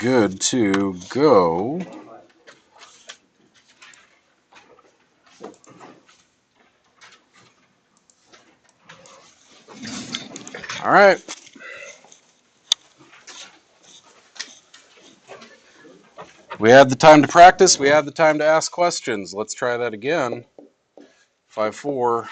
good to go. All right. We had the time to practice. We had the time to ask questions. Let's try that again. 5-4.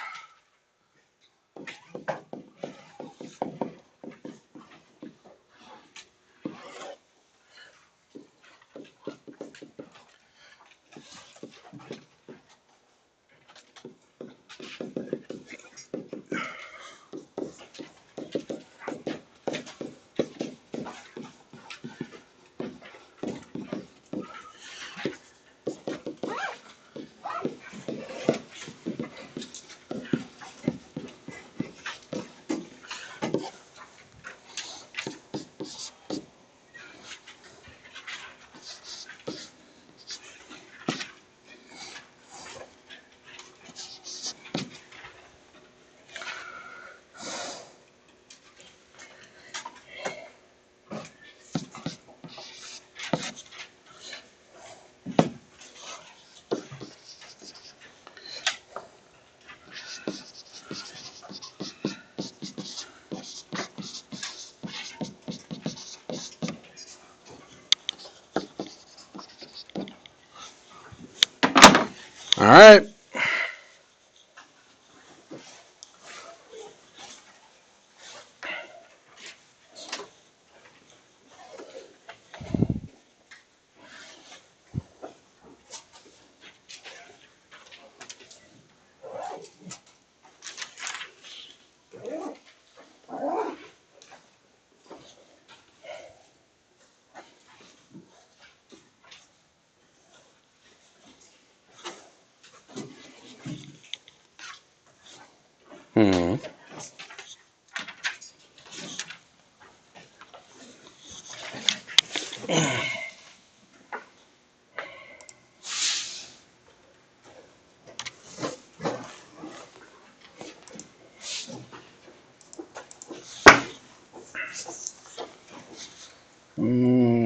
All right. Hmm.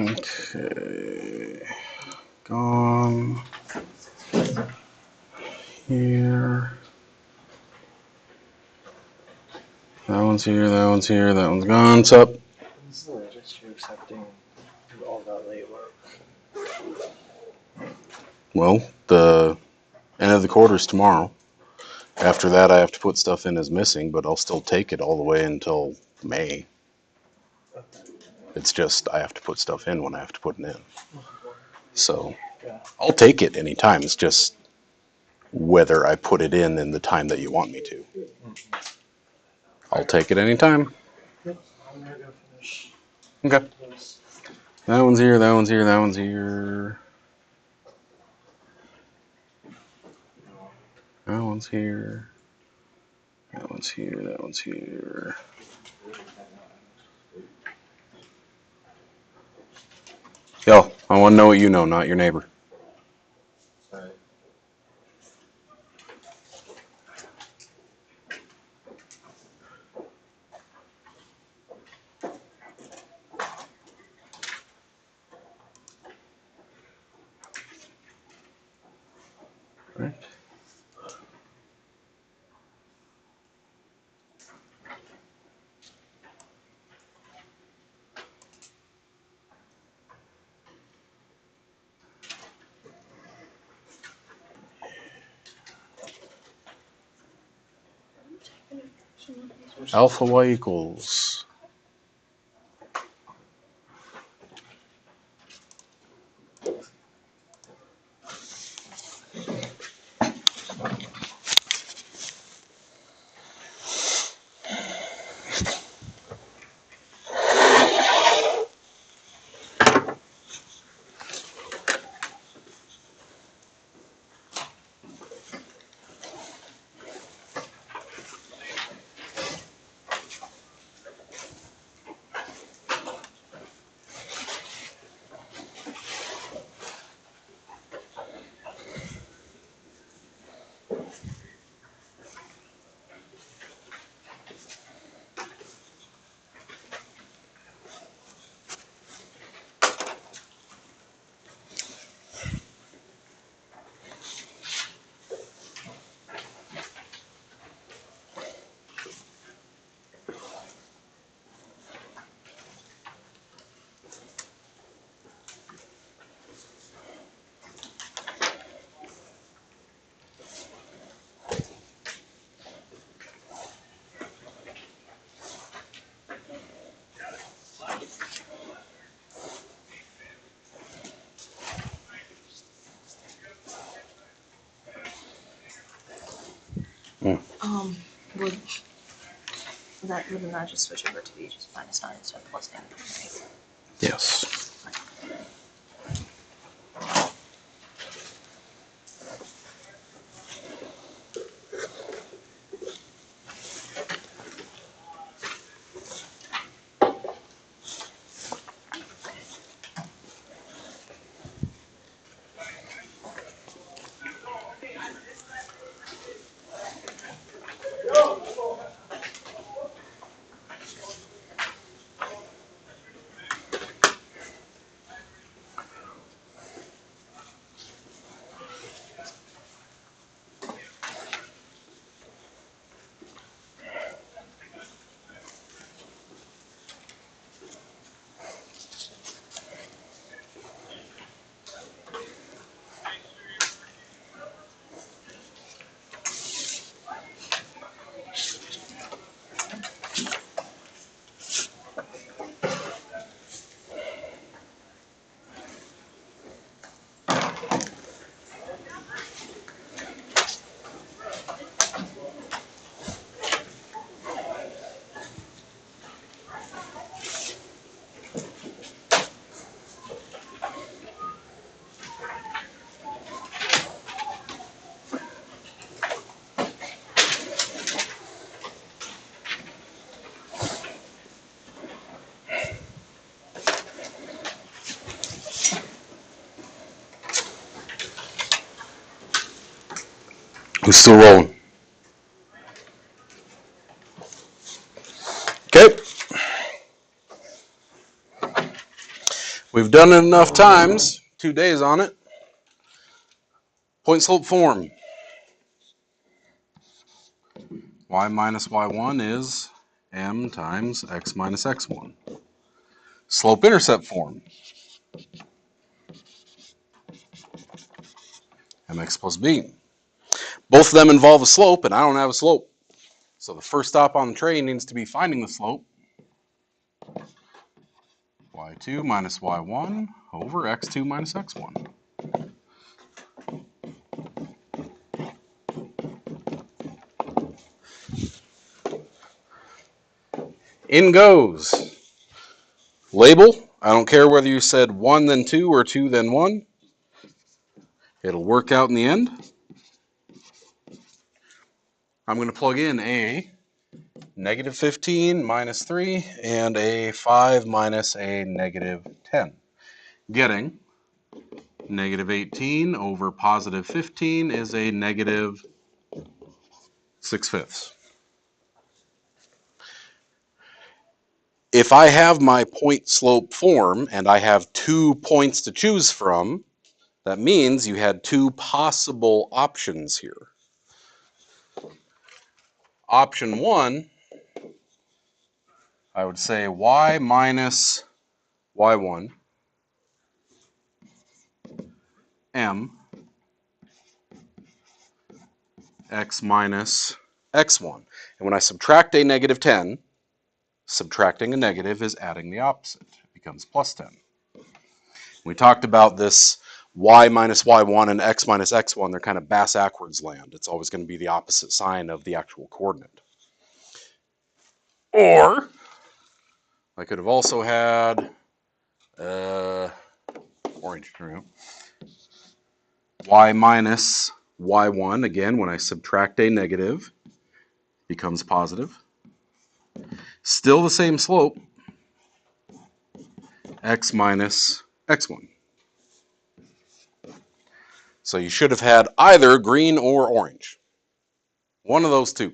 Okay. Gone. Here. That one's here, that one's here, that one's gone. What's up? This is the latest you're accepting all that late work. Well, the end of the quarter's tomorrow. After that, I have to put stuff in as missing, but I'll still take it all the way until May. It's just I have to put stuff in when I have to put it in. So I'll take it anytime. It's just whether I put it in the time that you want me to. I'll take it anytime. Yep, I'm gonna go finish. Okay. This. That one's here, that one's here, that one's here. That one's here. That one's here, that one's here. Yo, I want to know what you know, not your neighbor. Sorry. Right. Alpha Y equals. Would wouldn't that just switch over to be just -9 instead of +10, right? Yes. Who's still rolling? Okay. We've done it enough times. 2 days on it. Point slope form. Y minus y1 is m times x minus x1. Slope intercept form. mx plus b. Both of them involve a slope, and I don't have a slope. So the first stop on the train needs to be finding the slope. y2 minus y1 over x2 minus x1. In goes. Label. I don't care whether you said 1 then 2 or 2 then 1. It'll work out in the end. I'm going to plug in a negative 15 minus 3 and a 5 minus a negative 10. Getting negative 18 over positive 15 is a negative 6/5. If I have my point slope form and I have 2 points to choose from, that means you had 2 possible options here. Option 1, I would say y minus y1 m x minus x1. And when I subtract a negative 10, subtracting a negative is adding the opposite. It becomes plus 10. We talked about this y minus y1 and x minus x1. They're kind of bass-ackwards land. It's always going to be the opposite sign of the actual coordinate. Or I could have also had orange. Y minus y1, again, when I subtract a negative, becomes positive. Still the same slope, x minus x1. So you should have had either green or orange. One of those two.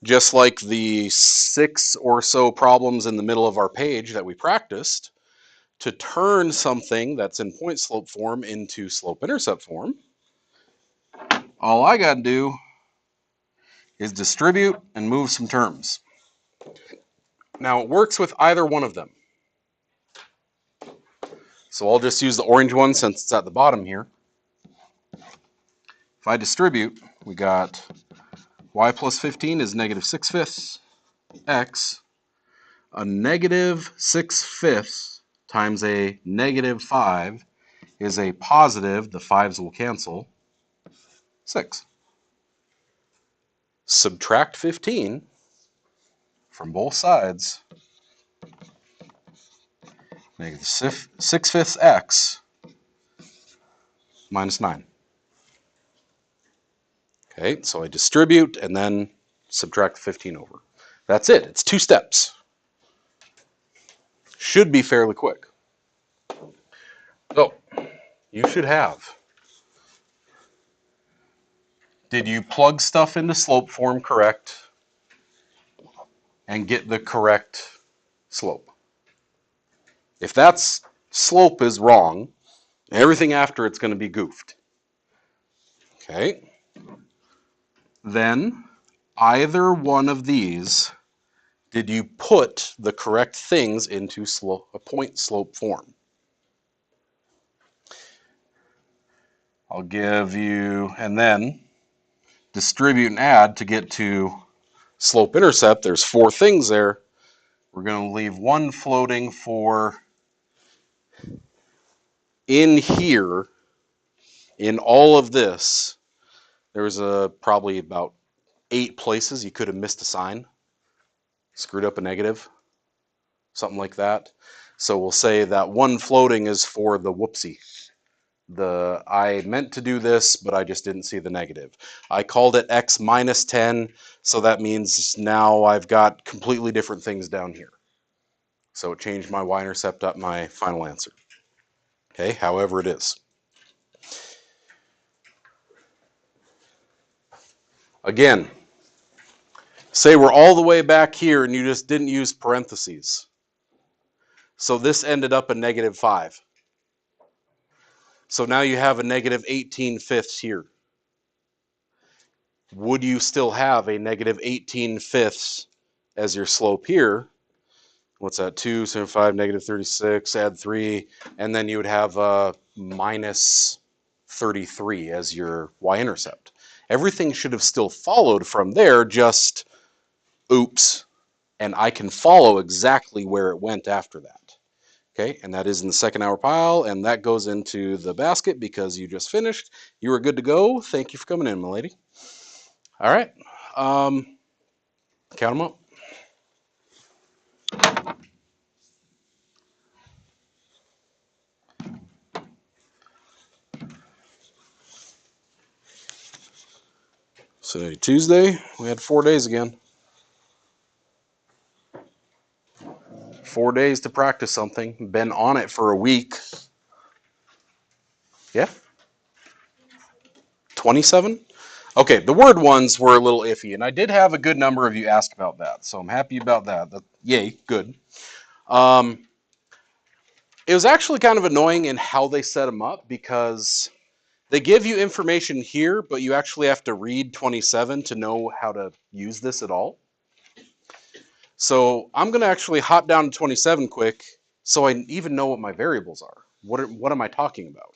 Just like the 6 or so problems in the middle of our page that we practiced, to turn something that's in point slope form into slope intercept form, all I got to do is distribute and move some terms. Now it works with either one of them. So I'll just use the orange one since it's at the bottom here. If I distribute, we got y plus 15 is negative 6/5 x. A negative 6/5 times a negative 5 is a positive, the 5s will cancel, 6. Subtract 15 from both sides. Negative 6/5 x minus 9. Okay, so I distribute and then subtract 15 over. That's it. It's 2 steps. Should be fairly quick. So, you should have. Did you plug stuff into slope form correct and get the correct slope? If that's slope is wrong, everything after it's going to be goofed. Okay. Then either one of these, did you put the correct things into a point slope form? I'll give you, and then distribute and add to get to slope intercept. There's 4 things there. We're going to leave one floating for in here, in all of this. There's probably about 8 places you could have missed a sign, screwed up a negative, something like that. So we'll say that one floating is for the whoopsie. I meant to do this, but I just didn't see the negative. I called it x minus 10, so that means now I've got completely different things down here. So it changed my y-intercept up my final answer. Okay, however it is. Again, say we're all the way back here and you just didn't use parentheses. So this ended up a negative 5. So now you have a negative 18/5 here. Would you still have a negative 18/5 as your slope here? What's that? 2, 75, negative 36, add 3, and then you would have a minus 33 as your y-intercept. Everything should have still followed from there, just oops, and I can follow exactly where it went after that. Okay, and that is in the second hour pile, and that goes into the basket because you just finished. You are good to go. Thank you for coming in, my lady. All right, count them up. So Tuesday, we had 4 days again. 4 days to practice something. Been on it for a week. Yeah? 27? Okay, the word ones were a little iffy, and I did have a good number of you ask about that, so I'm happy about that. Yay, good. It was actually kind of annoying in how they set them up because they give you information here, but you actually have to read 27 to know how to use this at all. So I'm going to actually hop down to 27 quick so I even know what my variables are. What am I talking about?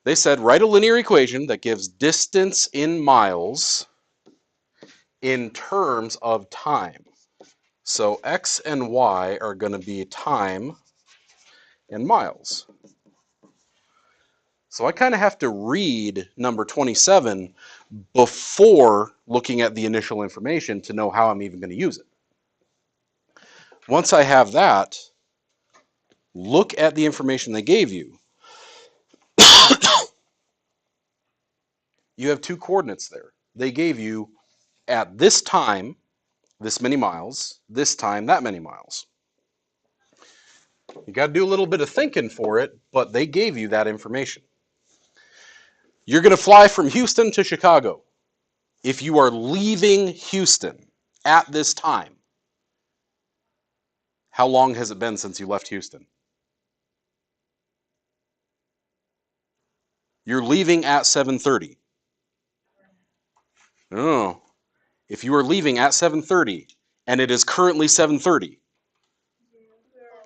They said write a linear equation that gives distance in miles in terms of time. So x and y are going to be time in miles. So I kind of have to read number 27 before looking at the initial information to know how I'm even going to use it. Once I have that, look at the information they gave you. You have 2 coordinates there. They gave you at this time, this many miles, this time, that many miles. You got to do a little bit of thinking for it, but they gave you that information. You're going to fly from Houston to Chicago. If you are leaving Houston at this time, how long has it been since you left Houston? You're leaving at 7:30. No. If you are leaving at 7:30 and it is currently 7:30,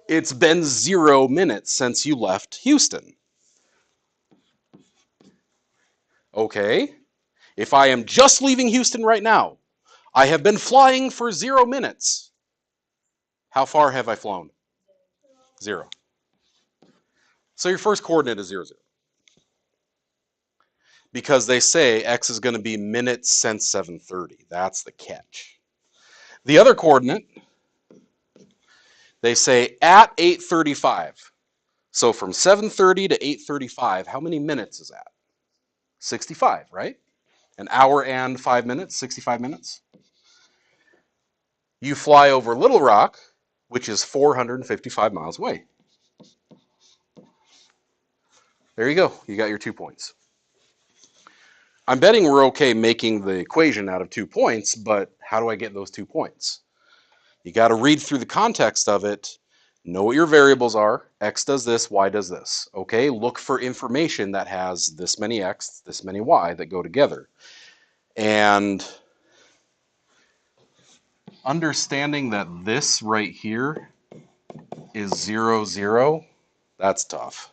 it's been 0 minutes since you left Houston. Okay. If I am just leaving Houston right now, I have been flying for 0 minutes. How far have I flown? 0. So your first coordinate is 0, 0. because they say x is going to be minutes since 7:30. That's the catch. The other coordinate, they say at 8:35. So from 7:30 to 8:35, how many minutes is that? 65, right? An hour and 5 minutes, 65 minutes. You fly over Little Rock, which is 455 miles away. There you go. You got your 2 points. I'm betting we're okay making the equation out of 2 points, but how do I get those 2 points? You got to read through the context of it, know what your variables are. X does this, Y does this. Okay, look for information that has this many X, this many Y that go together. And understanding that this right here is 0, 0, that's tough.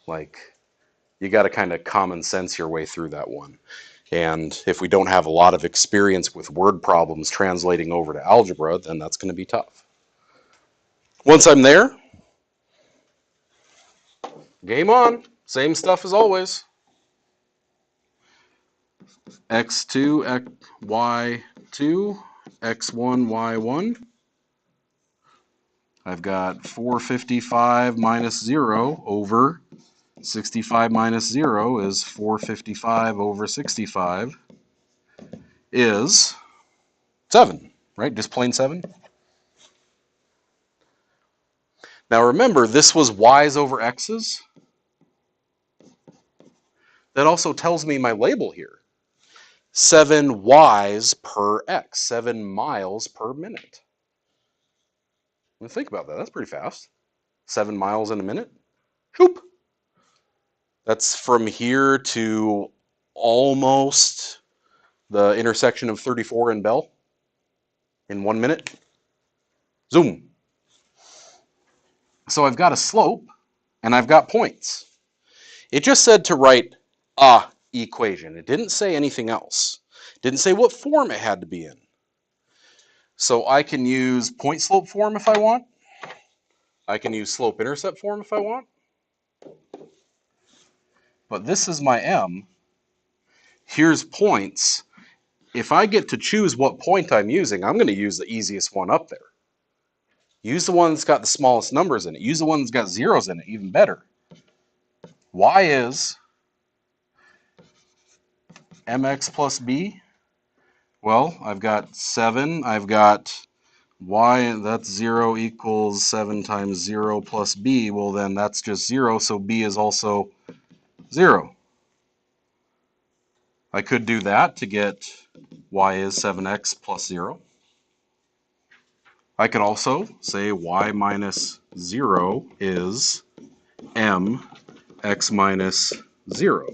Like, you got to kind of common sense your way through that one. And if we don't have a lot of experience with word problems translating over to algebra, then that's going to be tough. Once I'm there, game on. Same stuff as always. x2, y2, x1, y1. I've got 455 minus 0 over 65 minus 0 is 455 over 65 is 7, right? Just plain 7. Now remember, this was y's over x's. That also tells me my label here. 7 y's per x, 7 miles per minute. I mean, think about that. That's pretty fast. 7 miles in a minute. Shoop. That's from here to almost the intersection of 34 and Bell in 1 minute. Zoom. So I've got a slope and I've got points. It just said to write a equation. It didn't say anything else. It didn't say what form it had to be in. So I can use point slope form if I want. I can use slope intercept form if I want. But this is my M. Here's points. If I get to choose what point I'm using, I'm going to use the easiest one up there. Use the one that's got the smallest numbers in it. Use the one that's got zeros in it, even better. Y is mx plus b. Well, I've got 7. I've got y, that's 0 equals 7 times 0 plus b. Well, then that's just 0, so b is also 0. I could do that to get y is 7x plus 0. I could also say y minus 0 is mx minus 0.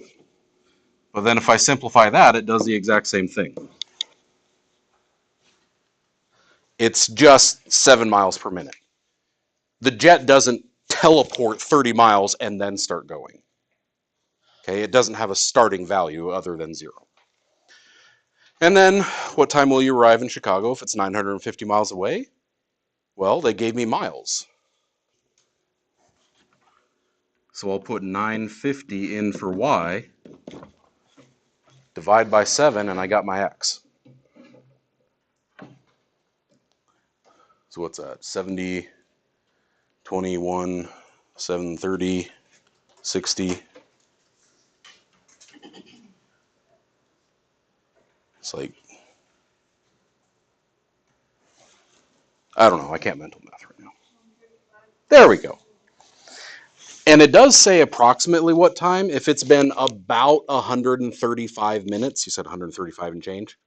But then if I simplify that, it does the exact same thing. It's just 7 miles per minute. The jet doesn't teleport 30 miles and then start going. Okay, it doesn't have a starting value other than 0. And then, what time will you arrive in Chicago if it's 950 miles away? Well, they gave me miles. So I'll put 950 in for y, divide by 7, and I got my x. So what's that? 70, 21, 730, 60. It's like, I don't know. I can't mental math right now. There we go. And it does say approximately what time. If it's been about 135 minutes, you said 135 and change.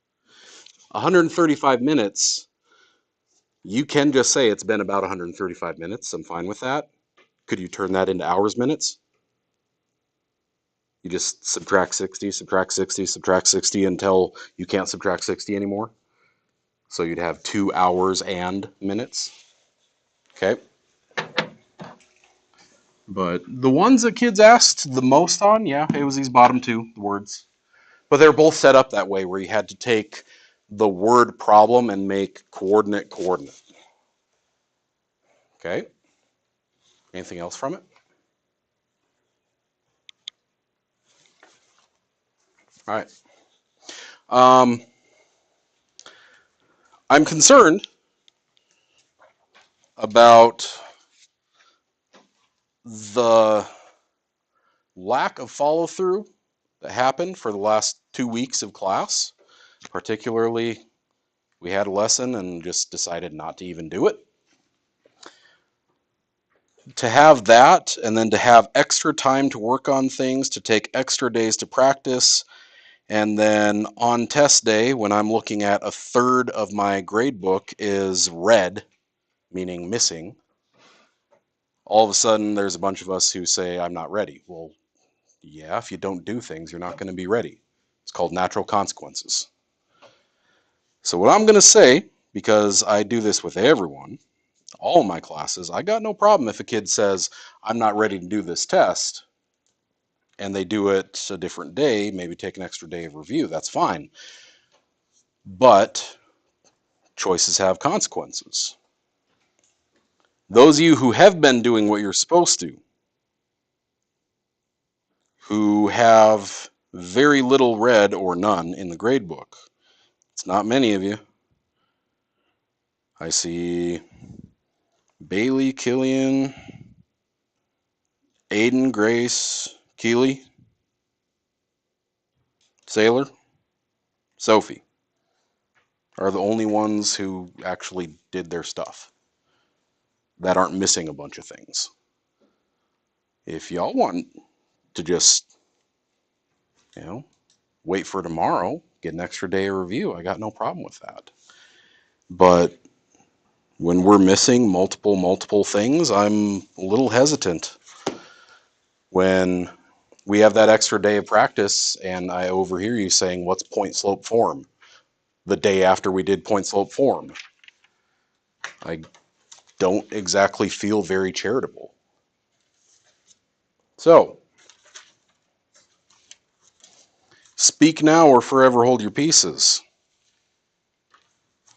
135 minutes, you can just say it's been about 135 minutes. I'm fine with that. Could you turn that into hours, minutes? You just subtract 60, subtract 60, subtract 60 until you can't subtract 60 anymore. So you'd have 2 hours and minutes. Okay. But the ones that kids asked the most on, yeah, it was these bottom 2 words. But they're both set up that way where you had to take the word problem and make coordinate. Okay. Anything else from it? All right. I'm concerned about the lack of follow through that happened for the last 2 weeks of class. Particularly, we had a lesson and just decided not to even do it. To have that, and then to have extra time to work on things, to take extra days to practice, and then on test day, when I'm looking at a third of my grade book is red, meaning missing, all of a sudden there's a bunch of us who say, I'm not ready. Well, yeah, if you don't do things, you're not going to be ready. It's called natural consequences. So what I'm going to say, because I do this with everyone, all my classes, I got no problem if a kid says, I'm not ready to do this test, and they do it a different day, maybe take an extra day of review. That's fine. But choices have consequences. Those of you who have been doing what you're supposed to, who have very little red or none in the grade book, it's not many of you. I see Bailey, Killian, Aiden, Grace, Keeley, Sailor, Sophie are the only ones who actually did their stuff that aren't missing a bunch of things. If y'all want to just, wait for tomorrow, get an extra day of review, I got no problem with that. But when we're missing multiple things, I'm a little hesitant. When we have that extra day of practice and I overhear you saying, what's point slope form? The day after we did point slope form. I don't exactly feel very charitable. So, speak now or forever hold your pieces.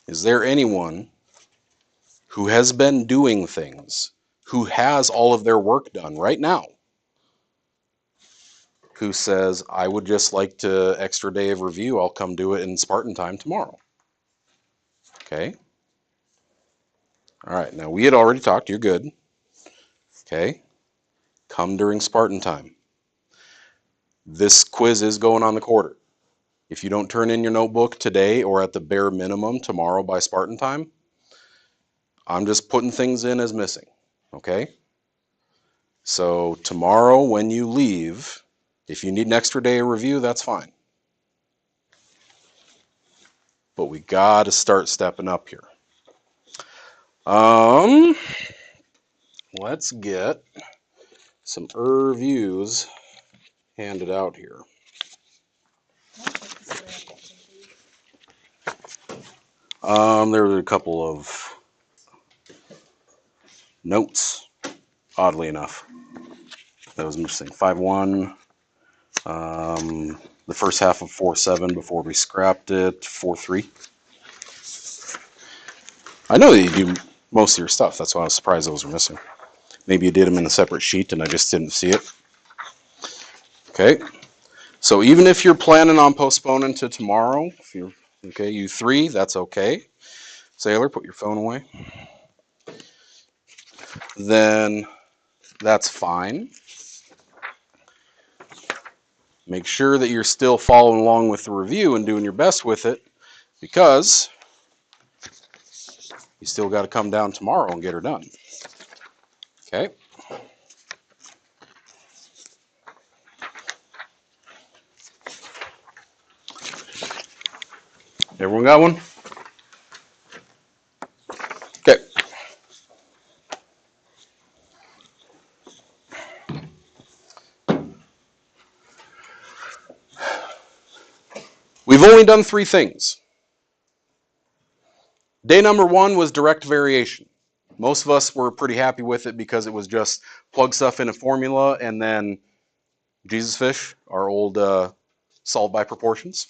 Is there anyone who has been doing things, who has all of their work done right now, who says, I would just like to extra day of review, I'll come do it in Spartan time tomorrow? Okay. All right, now we had already talked, you're good. Okay. Come during Spartan time. This quiz is going on the quarter. If you don't turn in your notebook today or at the bare minimum tomorrow by Spartan time, I'm just putting things in as missing, okay? So tomorrow when you leave, if you need an extra day of review, that's fine. But we got to start stepping up here. Let's get some reviews handed out here. There were a couple of notes, oddly enough, that was missing. 5-1, the first half of 4-7 before we scrapped it, 4-3. I know that you do most of your stuff. That's why I was surprised those were missing. Maybe you did them in a separate sheet and I just didn't see it. Okay. So even if you're planning on postponing to tomorrow, if you're okay, you 3, that's okay. Sailor, put your phone away. Then that's fine. Make sure that you're still following along with the review and doing your best with it, because you still got to come down tomorrow and get her done. Okay. Everyone got one? Okay. We've only done 3 things. Day number 1 was direct variation. Most of us were pretty happy with it because it was just plug stuff in a formula and then Jesus fish, our old solved by proportions.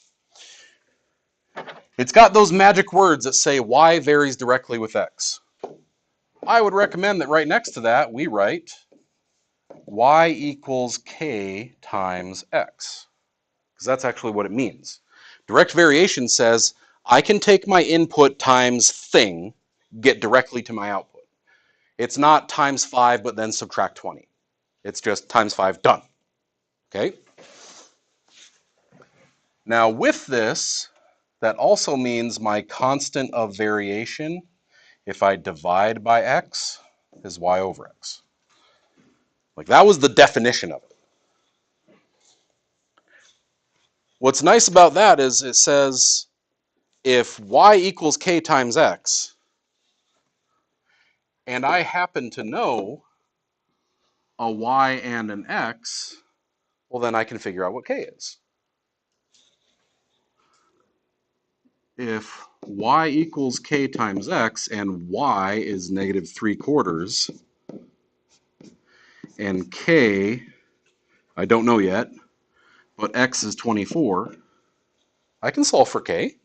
It's got those magic words that say y varies directly with x. I would recommend that right next to that we write y equals k times x. because that's actually what it means. Direct variation says I can take my input times thing, get directly to my output. It's not times 5, but then subtract 20. It's just times 5, done. Okay? Now with this, that also means my constant of variation, if I divide by x, is y over x. Like that was the definition of it. What's nice about that is it says if y equals k times x, and I happen to know a y and an x, well then I can figure out what k is. If y equals k times x and y is negative 3/4 and k, I don't know yet, but x is 24, I can solve for k.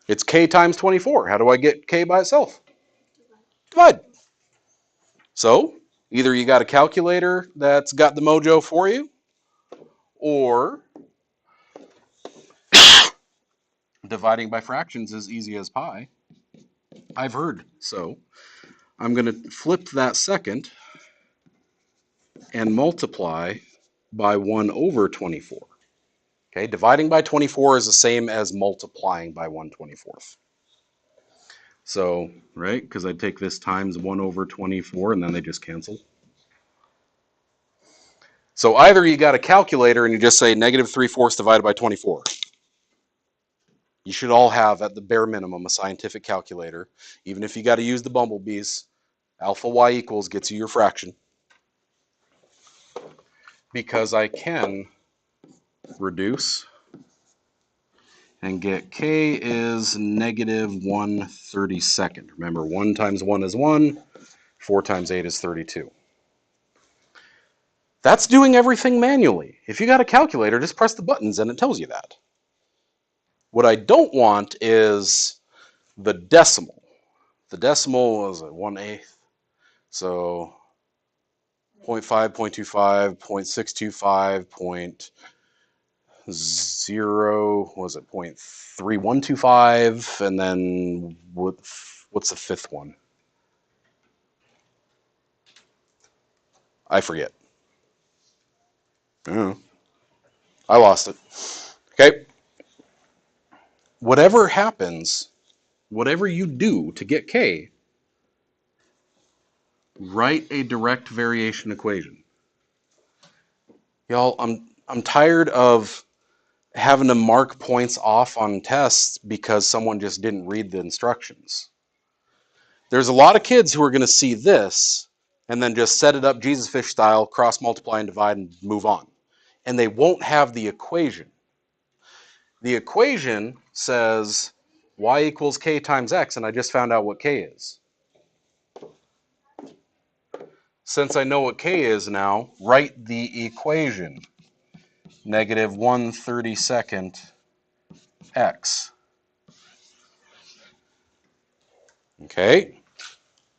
It's k times 24. How do I get k by itself? Divide. So either you got a calculator that's got the mojo for you, or dividing by fractions is easy as pie. I've heard. So I'm going to flip that second and multiply by 1 over 24. Okay, dividing by 24 is the same as multiplying by 1/24. So, right, because I take this times 1 over 24 and then they just cancel. So either you got a calculator and you just say negative 3/4 divided by 24. You should all have, at the bare minimum, a scientific calculator. Even if you got to use the bumblebees, alpha y equals gets you your fraction. Because I can reduce and get k is negative 1/32. Remember, 1 times 1 is 1, 4 times 8 is 32. That's doing everything manually. If you got a calculator, just press the buttons and it tells you that. What I don't want is the decimal. The decimal is a 1/8. So 0.5, 0.25, 0.625, 0.0, was it 0.3125, and then what's the fifth one? I forget. I lost it. Okay. Whatever happens, whatever you do to get k, write a direct variation equation. Y'all, I'm tired of having to mark points off on tests because someone just didn't read the instructions. There's a lot of kids who are going to see this and then just set it up Jesus fish style, cross multiply and divide and move on. And they won't have the equation. The equation says y equals k times x, and I just found out what k is. Since I know what k is now, write the equation. Negative 1/32 x. Okay?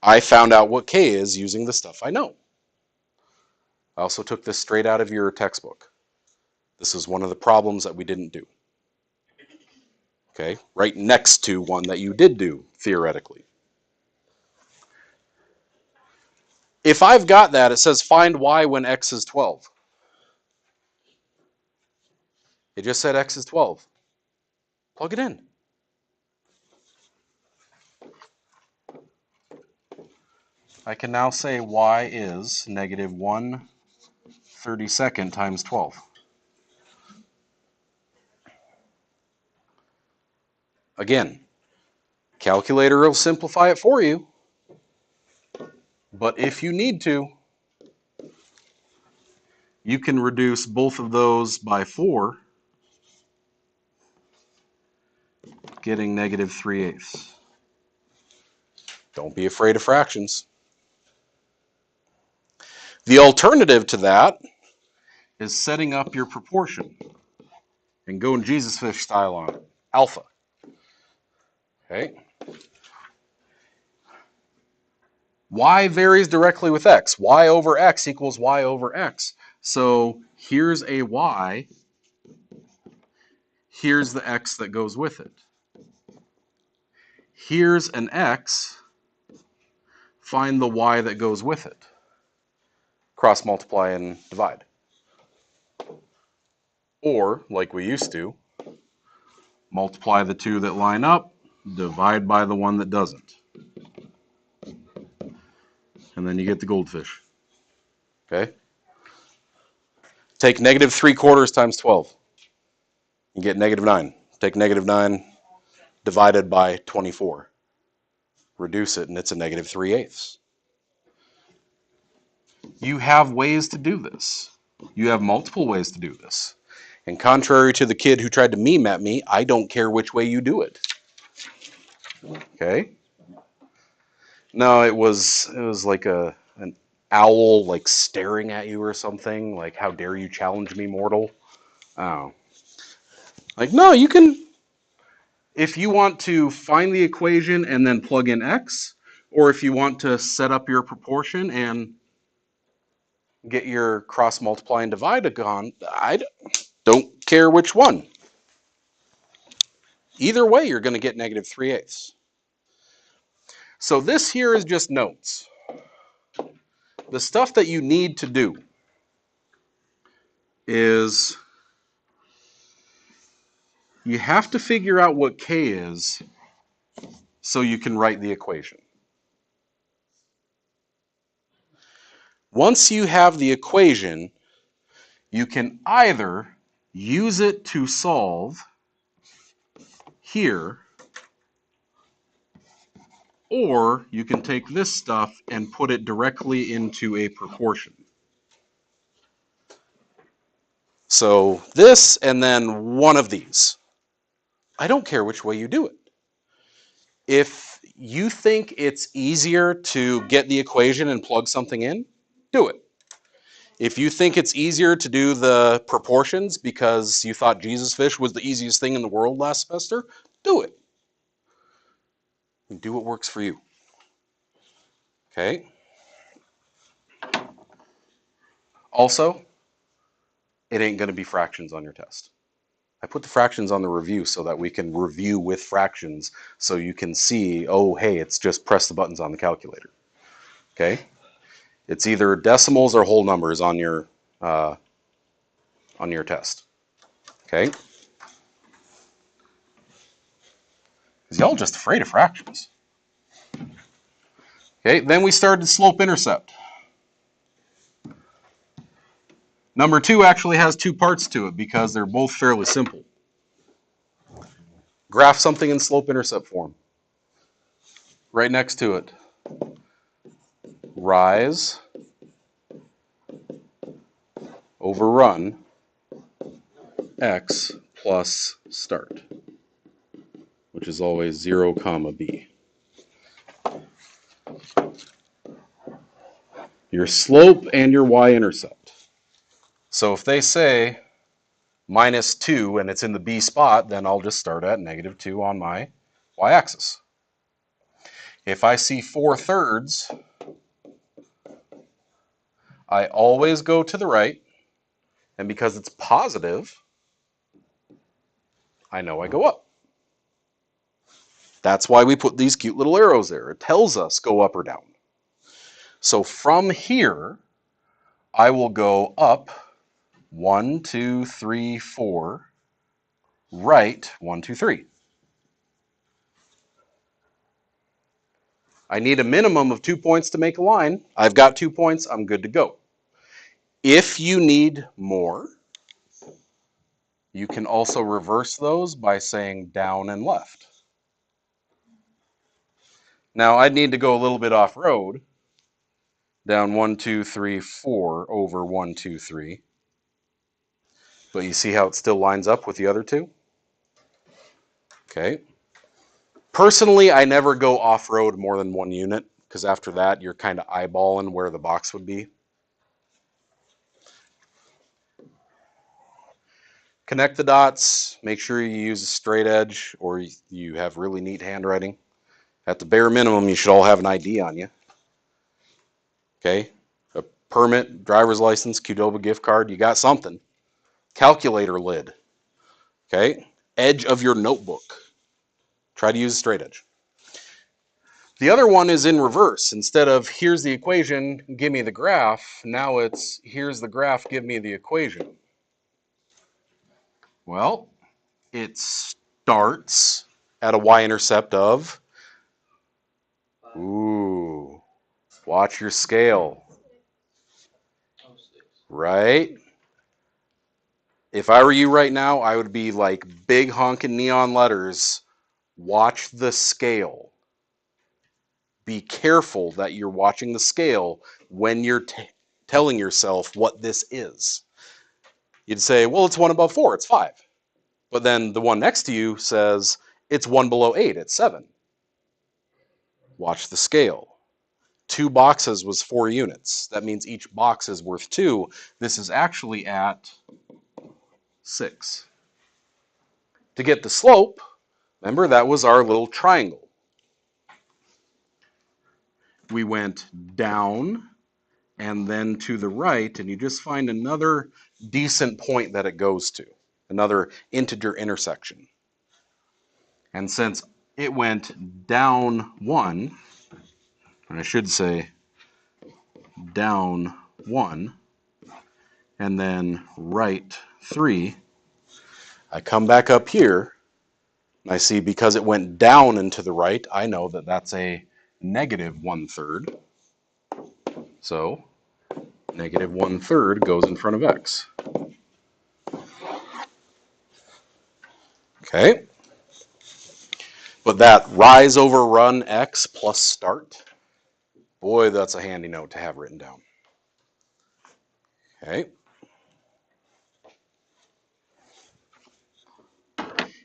I found out what k is using the stuff I know. I also took this straight out of your textbook. This is one of the problems that we didn't do. Okay? Right next to one that you did do, theoretically. If I've got that, it says find y when x is 12. It just said x is 12. Plug it in. I can now say y is negative 1/32 times 12. Again, calculator will simplify it for you, but if you need to, you can reduce both of those by 4, getting negative 3/8. Don't be afraid of fractions. The alternative to that is setting up your proportion and going Jesus fish style on it. Alpha. Okay? Y varies directly with X. Y over X equals Y over X. So here's a Y. Here's the X that goes with it. Here's an X. Find the Y that goes with it. Cross multiply and divide. Or, like we used to, multiply the two that line up, divide by the one that doesn't. And then you get the goldfish. Okay? Take negative 3/4 times 12. You get negative 9. Take negative 9 divided by 24. Reduce it, and it's a negative 3/8. You have ways to do this. You have multiple ways to do this. And contrary to the kid who tried to meme at me, I don't care which way you do it. Okay? No, it was like an owl like staring at you or something. Like, how dare you challenge me, mortal? Oh. Like, no, you can, if you want to find the equation and then plug in x, or if you want to set up your proportion and get your cross multiply and divide gone, I don't care which one. Either way, you're going to get negative 3/8. So this here is just notes. The stuff that you need to do is you have to figure out what k is so you can write the equation. Once you have the equation, you can either use it to solve here, or you can take this stuff and put it directly into a proportion. So this and then one of these. I don't care which way you do it. If you think it's easier to get the equation and plug something in, do it. If you think it's easier to do the proportions because you thought Jesus fish was the easiest thing in the world last semester, do it. Do what works for you. Okay? Also, it ain't going to be fractions on your test. I put the fractions on the review so that we can review with fractions so you can see, oh, hey, it's just press the buttons on the calculator. Okay? It's either decimals or whole numbers on your test. Okay? Because y'all just afraid of fractions. Okay, then we started slope-intercept. Number 2 actually has 2 parts to it because they're both fairly simple. Graph something in slope-intercept form. Right next to it, rise over run x plus start, which is always 0, b. Your slope and your y-intercept. So if they say -2 and it's in the b spot, then I'll just start at -2 on my y-axis. If I see 4/3, I always go to the right, and because it's positive, I know I go up. That's why we put these cute little arrows there. It tells us go up or down. So from here, I will go up 1, 2, 3, 4, right 1, 2, 3. I need a minimum of 2 points to make a line. I've got 2 points, I'm good to go. If you need more, you can also reverse those by saying down and left. Now I'd need to go a little bit off-road, down 1, 2, 3, 4 over 1, 2, 3. But you see how it still lines up with the other two? Okay. Personally, I never go off-road more than 1 unit, because after that, you're kind of eyeballing where the box would be. Connect the dots, make sure you use a straight edge, or you have really neat handwriting. At the bare minimum, you should all have an ID on you. Okay, a permit, driver's license, Qdoba gift card, you got something. Calculator lid. Okay, edge of your notebook. Try to use a straight edge. The other one is in reverse. Instead of here's the equation, give me the graph, now it's here's the graph, give me the equation. Well, it starts at a y-intercept of, ooh, watch your scale, right? If I were you right now, I would be like big honking neon letters, watch the scale. Be careful that you're watching the scale when you're telling yourself what this is. You'd say, well, it's 1 above 4, it's 5. But then the one next to you says, it's 1 below 8, it's 7. Watch the scale. 2 boxes was 4 units. That means each box is worth 2. This is actually at 6. To get the slope, remember that was our little triangle. We went down and then to the right, and you just find another decent point that it goes to, another integer intersection. And since it went down 1, and I should say down 1, and then right 3, I come back up here, and I see because it went down and to the right, I know that that's a negative 1/3. So negative 1/3 goes in front of x. Okay. But that rise over run x plus start, boy, that's a handy note to have written down. Okay.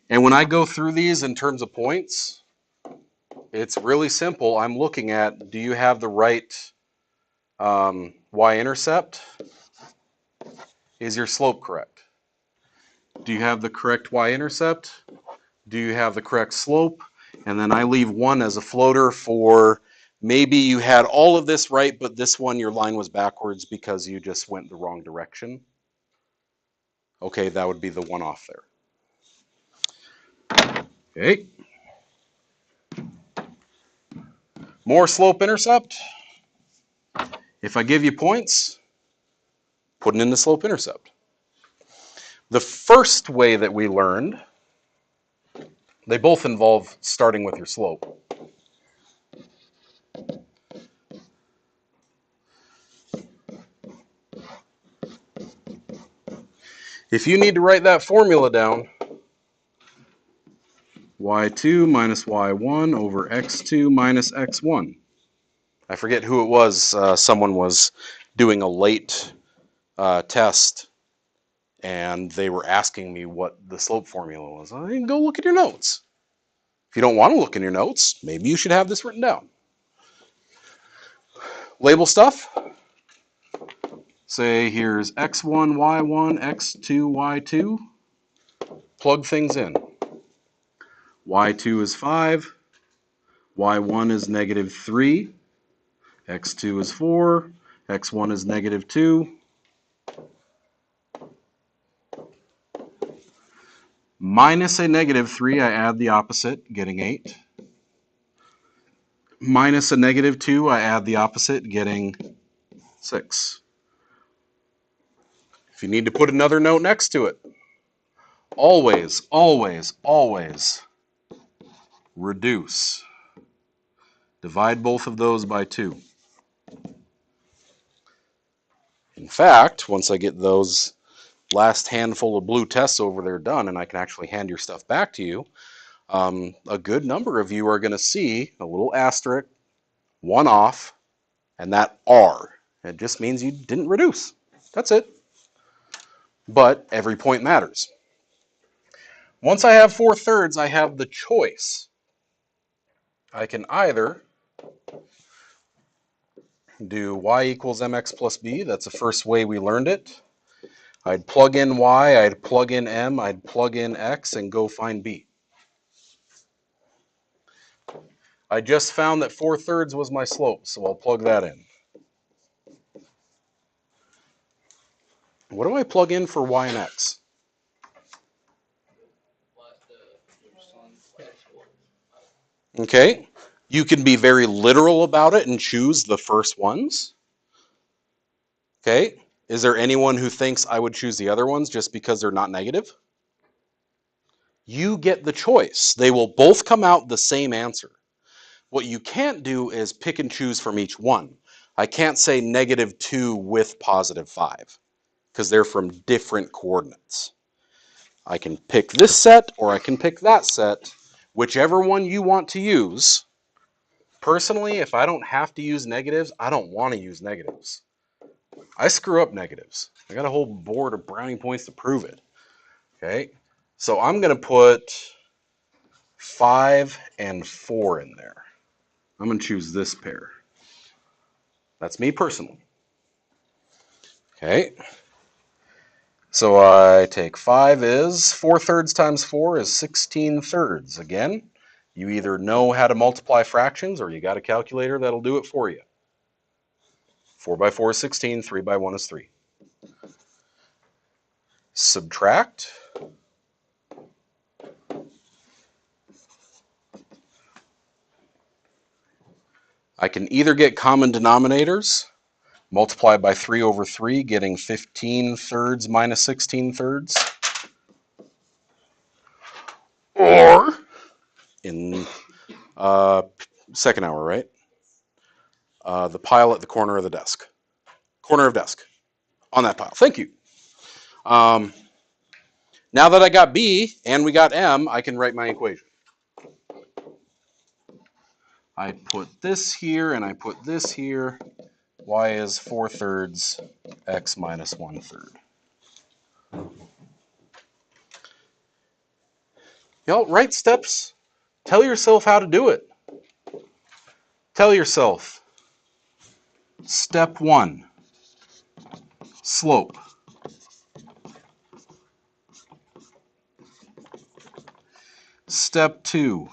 And when I go through these in terms of points, it's really simple. I'm looking at, do you have the right y-intercept? Is your slope correct? Do you have the correct y-intercept? Do you have the correct slope? And then I leave 1 as a floater for maybe you had all of this right, but this one your line was backwards because you just went the wrong direction. Okay, that would be the 1 off there. Okay. More slope intercept. If I give you points, put it in the slope intercept. The first way that we learned, they both involve starting with your slope. If you need to write that formula down, y2 minus y1 over x2 minus x1. I forget who it was. Someone was doing a late test, and they were asking me what the slope formula was. I mean, go look at your notes. If you don't want to look in your notes, maybe you should have this written down. Label stuff. Say here's x1, y1, x2, y2. Plug things in. y2 is 5. y1 is negative 3. x2 is 4. x1 is negative 2. Minus a negative 3, I add the opposite, getting 8. Minus a negative 2, I add the opposite, getting 6. If you need to put another note next to it, always, always, always reduce. Divide both of those by 2. In fact, once I get those last handful of blue tests over there done and I can actually hand your stuff back to you, a good number of you are going to see a little asterisk, 1 off, and that R. It just means you didn't reduce. That's it. But every point matters. Once I have 4/3, I have the choice. I can either do y equals mx plus b. That's the first way we learned it. I'd plug in y, I'd plug in m, I'd plug in x, and go find b. I just found that 4/3 was my slope, so I'll plug that in. What do I plug in for y and x? Okay. You can be very literal about it and choose the first ones. Okay. Is there anyone who thinks I would choose the other ones just because they're not negative? You get the choice. They will both come out the same answer. What you can't do is pick and choose from each one. I can't say -2 with +5 because they're from different coordinates. I can pick this set or I can pick that set, whichever one you want to use. Personally, if I don't have to use negatives, I don't want to use negatives. I screw up negatives. I got a whole board of brownie points to prove it. Okay, so I'm going to put 5 and 4 in there. I'm going to choose this pair. That's me personally. Okay, so I take 5 is 4/3 times 4 is 16/3. Again, you either know how to multiply fractions or you got a calculator that'll do it for you. 4 by 4 is 16, 3 by 1 is 3. Subtract. I can either get common denominators, multiply by 3/3, getting 15/3 minus 16/3, or in second hour, right? The pile at the corner of the desk. Corner of desk. On that pile. Thank you. Now that I got B and we got M, I can write my equation. I put this here and I put this here. Y is 4/3, x minus 1/3. Write steps. Tell yourself how to do it. Tell yourself, step 1, slope. Step 2,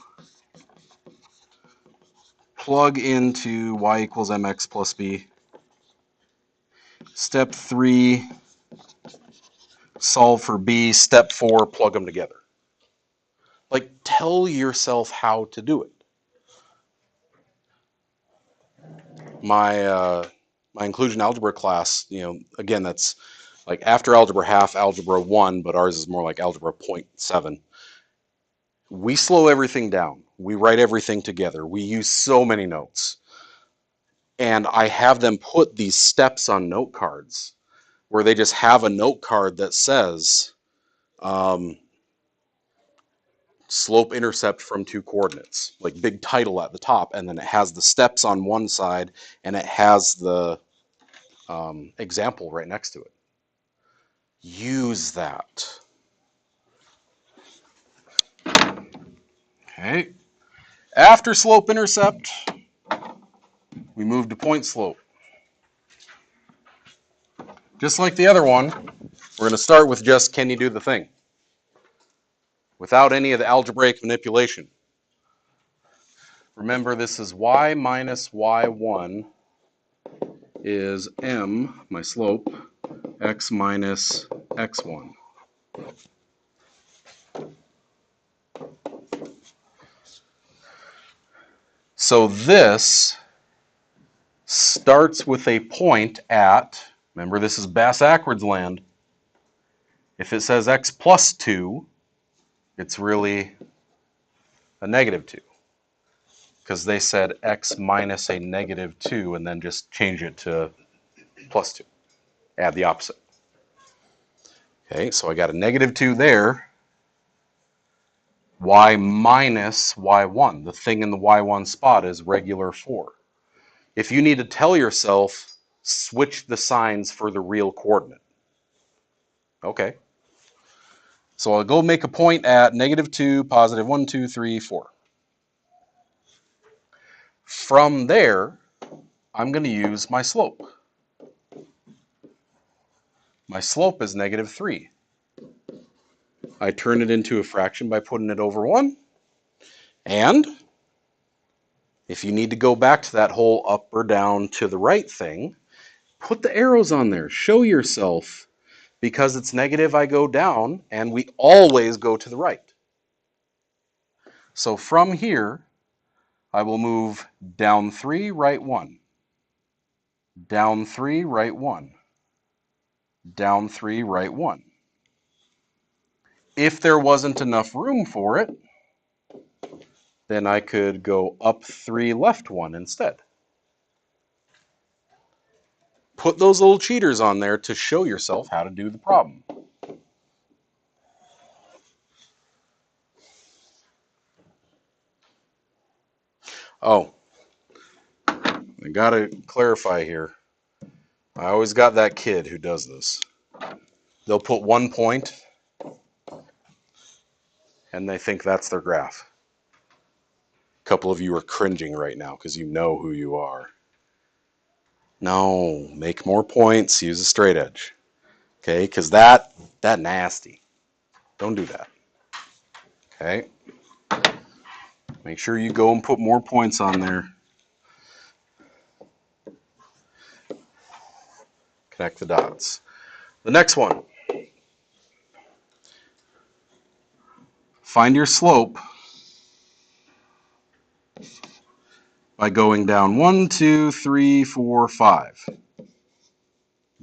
plug into y equals mx plus b. Step 3, solve for b. Step 4, plug them together. Like, tell yourself how to do it. My inclusion algebra class, again, that's like after algebra half, algebra 1, but ours is more like algebra 0.7. We slow everything down. We write everything together. We use so many notes. And I have them put these steps on note cards where they just have a note card that says slope intercept from 2 coordinates, like big title at the top, and then it has the steps on one side and it has the example right next to it. Use that. Okay. After slope intercept, we move to point slope. Just like the other one, we're going to start with just can you do the thing? Without any of the algebraic manipulation. Remember, this is y minus y1 is m, my slope, x minus x1. So this starts with a point at, remember this is Bass-Ackwards land. If it says x plus 2, it's really a -2. Because they said x minus a -2 and then just change it to plus 2. Add the opposite. Okay, so I got a -2 there. Y minus y1. The thing in the y1 spot is regular 4. If you need to tell yourself, switch the signs for the real coordinate. Okay. So I'll go make a point at -2, positive 1, 2, 3, 4. From there, I'm going to use my slope. My slope is -3. I turn it into a fraction by putting it over 1. And if you need to go back to that whole up or down to the right thing, put the arrows on there. Show yourself Because it's negative, I go down, and we always go to the right. So from here, I will move down 3, right 1. Down 3, right 1. Down 3, right 1. If there wasn't enough room for it, then I could go up 3, left 1 instead. Put those little cheaters on there to show yourself how to do the problem. Oh, I gotta clarify here. I always got that kid who does this. They'll put 1 point and they think that's their graph. A couple of you are cringing right now because you know who you are. No, make more points, use a straight edge. Okay, because that nasty. Don't do that. Okay. Make sure you go and put more points on there. Connect the dots. The next one. Find your slope by going down 1, 2, 3, 4, 5.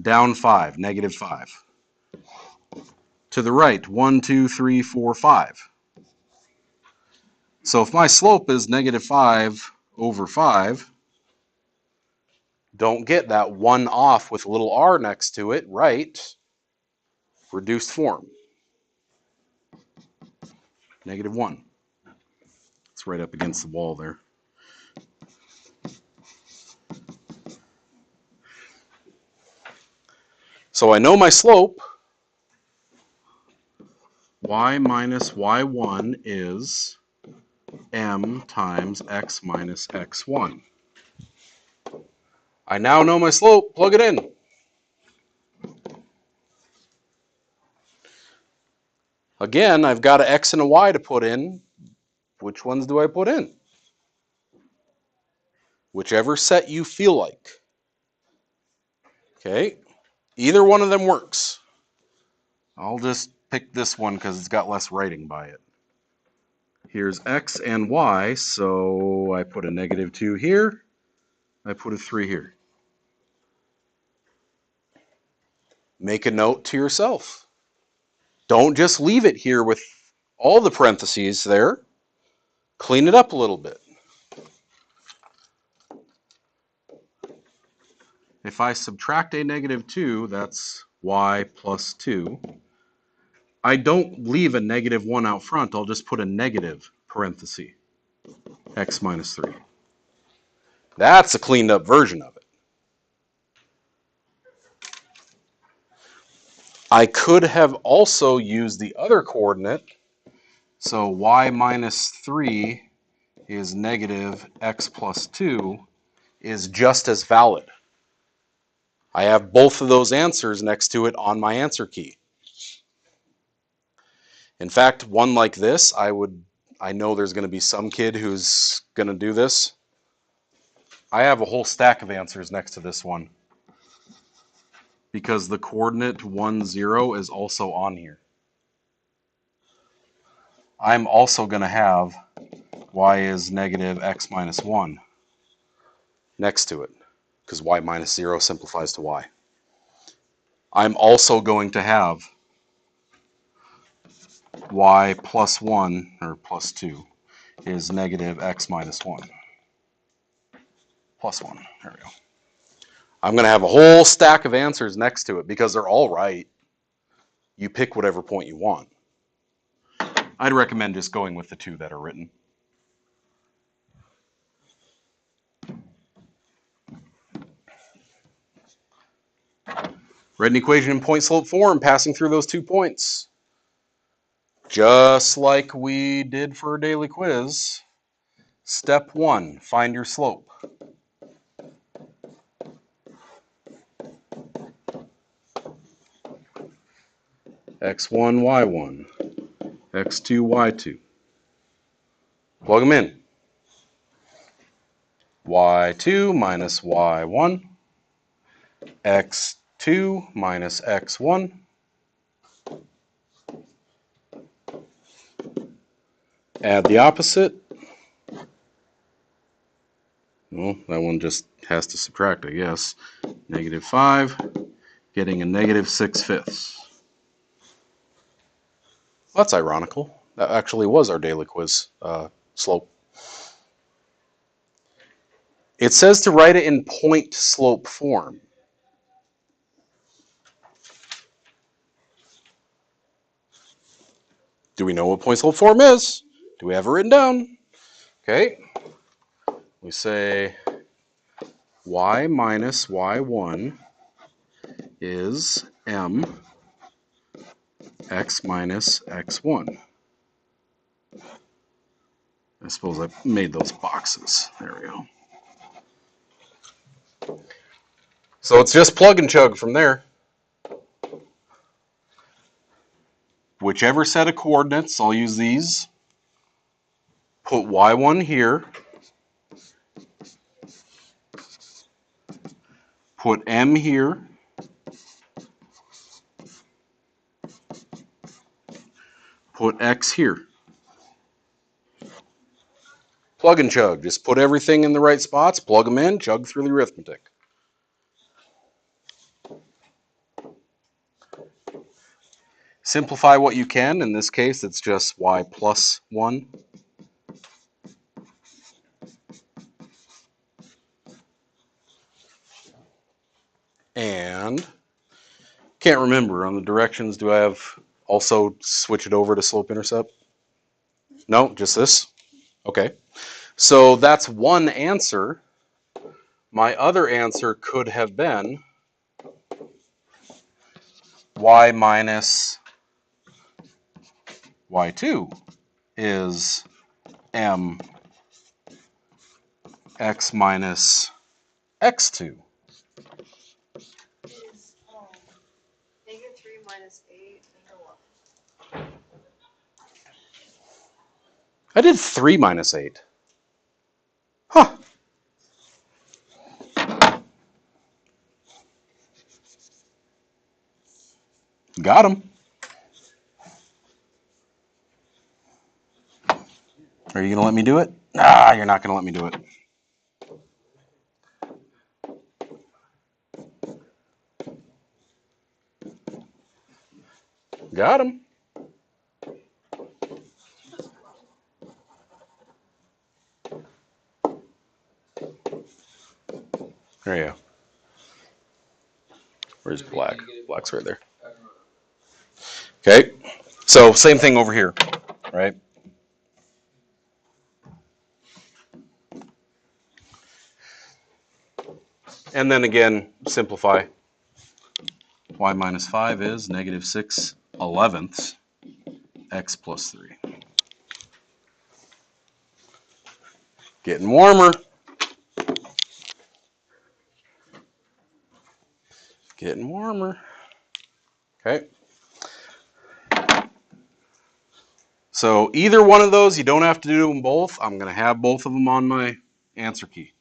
Down 5, negative 5. To the right, 1, 2, 3, 4, 5. So if my slope is negative 5 over 5, don't get that 1 off with a little r next to it, right? Reduced form. Negative 1. It's right up against the wall there. So I know my slope. Y minus y1 is m times x minus x1. I now know my slope. Plug it in. Again, I've got an x and a y to put in. Which ones do I put in? Whichever set you feel like. Okay, either one of them works. I'll just pick this one because it's got less writing by it. Here's x and y, so I put a negative 2 here. I put a 3 here. Make a note to yourself. Don't just leave it here with all the parentheses there. Clean it up a little bit. If I subtract a negative 2, that's y plus 2. I don't leave a negative 1 out front. I'll just put a negative parenthesis, x minus 3. That's a cleaned up version of it. I could have also used the other coordinate. So y minus 3 is negative x plus 2 is just as valid. I have both of those answers next to it on my answer key. In fact, one like this, I know there's going to be some kid who's going to do this. I have a whole stack of answers next to this one because the coordinate 1, 0 is also on here. I'm also going to have y is negative x minus 1 next to it because y minus 0 simplifies to y. I'm also going to have y plus 1 or plus 2 is negative x minus 1. Plus 1. There we go. I'm going to have a whole stack of answers next to it because they're all right. You pick whatever point you want. I'd recommend just going with the 2 that are written. Write an equation in point slope form passing through those 2 points. Just like we did for a daily quiz. Step 1, find your slope. x1, y1, x2, y2. Plug them in. y2 minus y1, x2 minus x1, Add the opposite. Well, that one just has to subtract, I guess. -5, getting a -6/5. That's ironical. That actually was our daily quiz slope. It says to write it in point slope form. Do we know what point slope form is? Do we have it written down? Okay. We say y minus y1 is m x minus x1. I suppose I made those boxes. There we go. So it's just plug and chug from there. Whichever set of coordinates, I'll use these. Put y1 here. Put m here. Put x here. Plug and chug. Just put everything in the right spots, plug them in, chug through the arithmetic. Simplify what you can. In this case, it's just y plus 1. And can't remember on the directions. Do I have also switch it over to slope intercept? No, just this? Okay. So that's one answer. My other answer could have been y minus y2 is m x minus x2. Is -3 minus 8 and what? I did 3 minus 8. Huh. Got him. Are you going to let me do it? Ah, you're not going to let me do it. Got him. There you go. Where's black? Black's right there. Okay. So same thing over here, right? And then again, simplify. Y minus 5 is -6/11 x plus 3. Getting warmer. Getting warmer. Okay. So either one of those, you don't have to do them both. I'm going to have both of them on my answer key.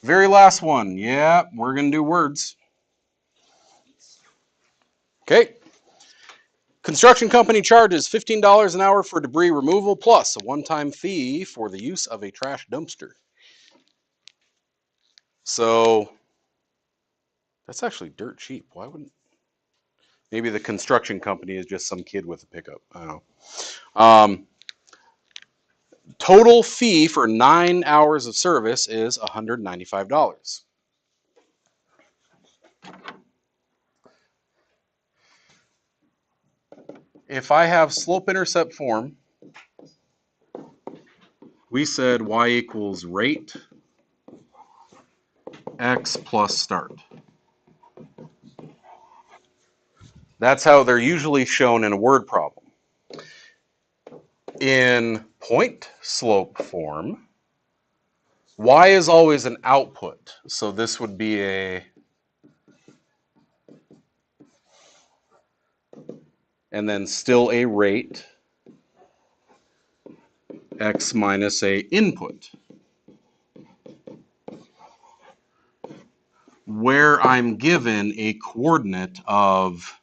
Very last one. Yeah, we're going to do words. Okay. Construction company charges $15 an hour for debris removal plus a one-time fee for the use of a trash dumpster. So that's actually dirt cheap. Why wouldn't? Maybe the construction company is just some kid with a pickup. I don't know. Total fee for 9 hours of service is $195. If I have slope intercept form, we said y equals rate x plus start. That's how they're usually shown in a word problem. In point slope form, y is always an output. So this would be a, and then still a rate, x minus a input. Where I'm given a coordinate of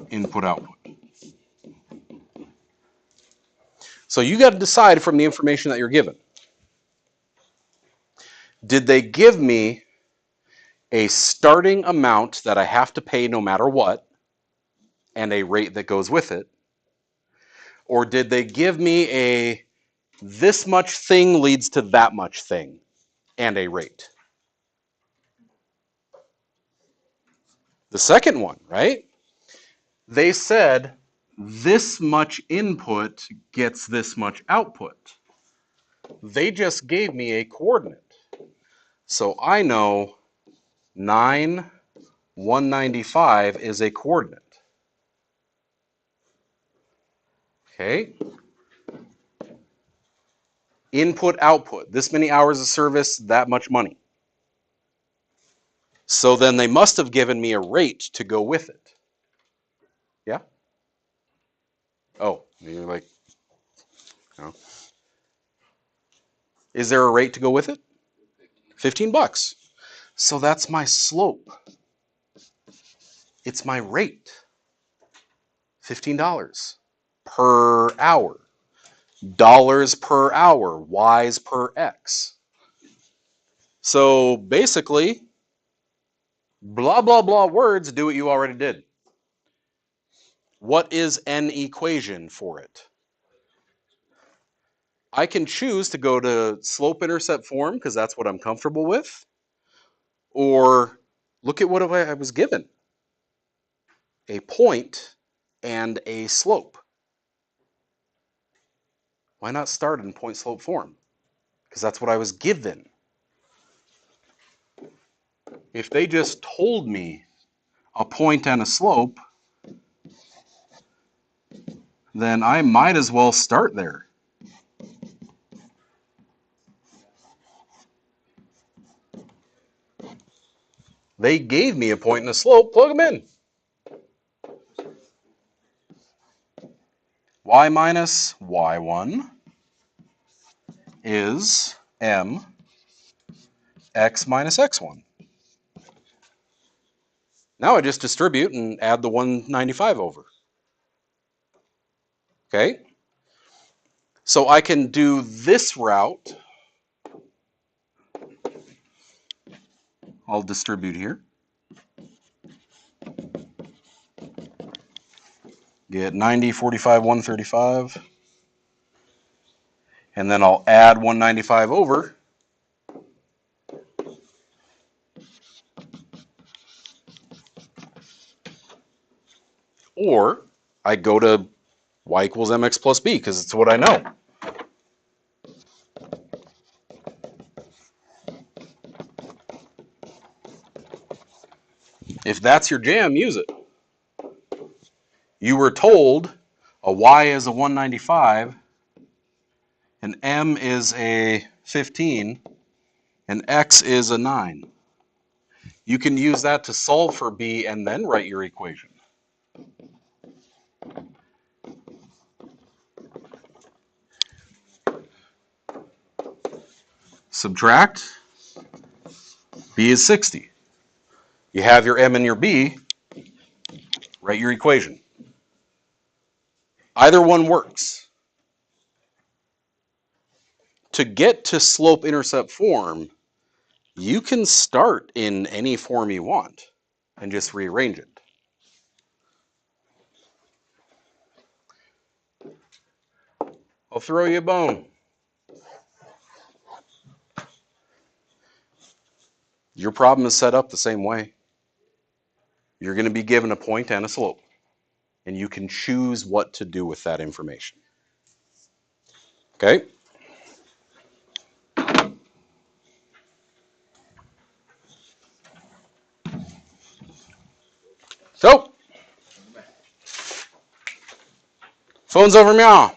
input output. So you got to decide from the information that you're given. Did they give me a starting amount that I have to pay no matter what, and a rate that goes with it? Or did they give me a this much thing leads to that much thing, and a rate? The second one, right? They said this much input gets this much output. They just gave me a coordinate. So I know 9, 195 is a coordinate. Okay? Input, output. This many hours of service, that much money. So then they must have given me a rate to go with it. Yeah? Oh, you're like, no. Is there a rate to go with it? $15. So that's my slope. It's my rate. $15 per hour. Dollars per hour. Y's per X. So basically, blah, blah, blah words do what you already did. What is an equation for it? I can choose to go to slope-intercept form because that's what I'm comfortable with. Or look at what I was given. A point and a slope. Why not start in point-slope form? Because that's what I was given. If they just told me a point and a slope, then I might as well start there. They gave me a point and a slope, plug them in. Y minus y1 is m x minus x1. Now I just distribute and add the 195 over. Okay? So I can do this route. I'll distribute here. Get 90, 45, 135. And then I'll add 195 over. Or I go to y equals mx plus b because it's what I know. If that's your jam, use it. You were told a y is a 195, an m is a 15, and x is a 9. You can use that to solve for b and then write your equation. Subtract, b is 60. You have your m and your b, write your equation. Either one works. To get to slope-intercept form, you can start in any form you want and just rearrange it. I'll throw you a bone. Your problem is set up the same way. You're going to be given a point and a slope, and you can choose what to do with that information. Okay? So, phone's over, meow.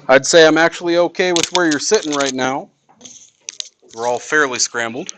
I'd say I'm actually okay with where you're sitting right now. We're all fairly scrambled.